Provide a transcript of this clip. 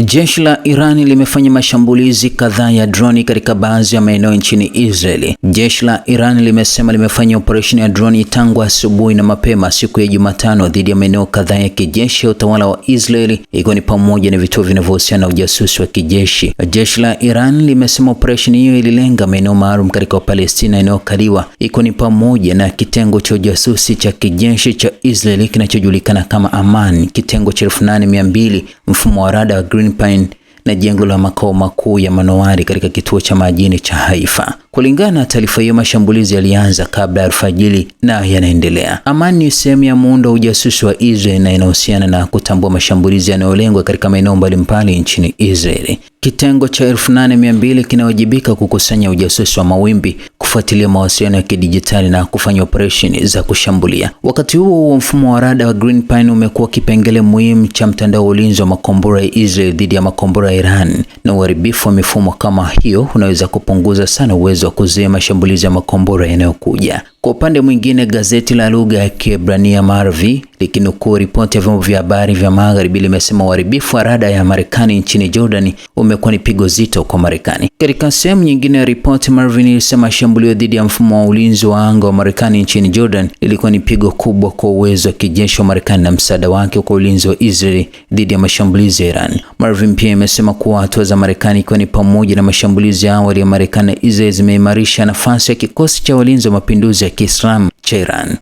Jeshi la Iran limefanya mashambulizi kadhaa ya droni katika baadhi ya maeneo nchini Israeli. Jeshi la Iran limesema limefanya operesheni ya droni tangu asubuhi na mapema siku ya Jumatano dhidi ya maeneo kadhaa ya kijeshi ya utawala wa Israeli, ikiwa ni pamoja na vituo vinavyohusiana na ujasusi wa kijeshi. Jeshi la Iran limesema operesheni hiyo ililenga maeneo maalum katika Palestina yanayokaliwa, ikiwa ni pamoja na kitengo cha ujasusi cha kijeshi cha Israeli kinachojulikana kama Aman, kitengo cha 8200, mfumo wa rada wa Green Pine na jengo la makao makuu ya manowari katika kituo cha majini cha Haifa. Kulingana na taarifa hiyo, mashambulizi yalianza kabla ya alfajiri na yanaendelea. Aman ni sehemu ya muundo wa ujasusi wa Israeli na inahusiana na kutambua mashambulizi yanayolengwa katika maeneo mbalimbali nchini Israeli. Kitengo cha 8200 kinawajibika kukusanya ujasusi wa mawimbi, kufuatilia mawasiliano ya kidijitali na kufanya operesheni za kushambulia. Wakati huo mfumo wa rada wa Green Pine umekuwa kipengele muhimu cha mtandao wa ulinzi wa makombora ya Israeli dhidi ya makombora ya Iran, na uharibifu wa mifumo kama hiyo unaweza kupunguza sana uwezo wa kuzuia mashambulizi ya makombora yanayokuja. Kwa upande mwingine, gazeti la lugha ya Kiebrania Marvi likinukuu ripoti ya vyombo vya habari vya Magharibi limesema uharibifu wa rada ya Marekani nchini Jordan umekuwa ni pigo zito kwa Marekani. Katika sehemu nyingine ya ripoti, Marvi ilisema shambulio dhidi ya mfumo wa ulinzi wa anga wa Marekani nchini Jordan ilikuwa ni pigo kubwa kwa uwezo wa kijeshi wa Marekani na msaada wake kwa ulinzi wa Israeli dhidi ya mashambulizi ya Iran. Marvi pia imesema kuwa hatua za Marekani, ikiwa ni pamoja na mashambulizi ya awali ya Marekani na Israeli, zimeimarisha nafasi ya kikosi cha walinzi wa mapinduzi ya Kiislamu cha Iran.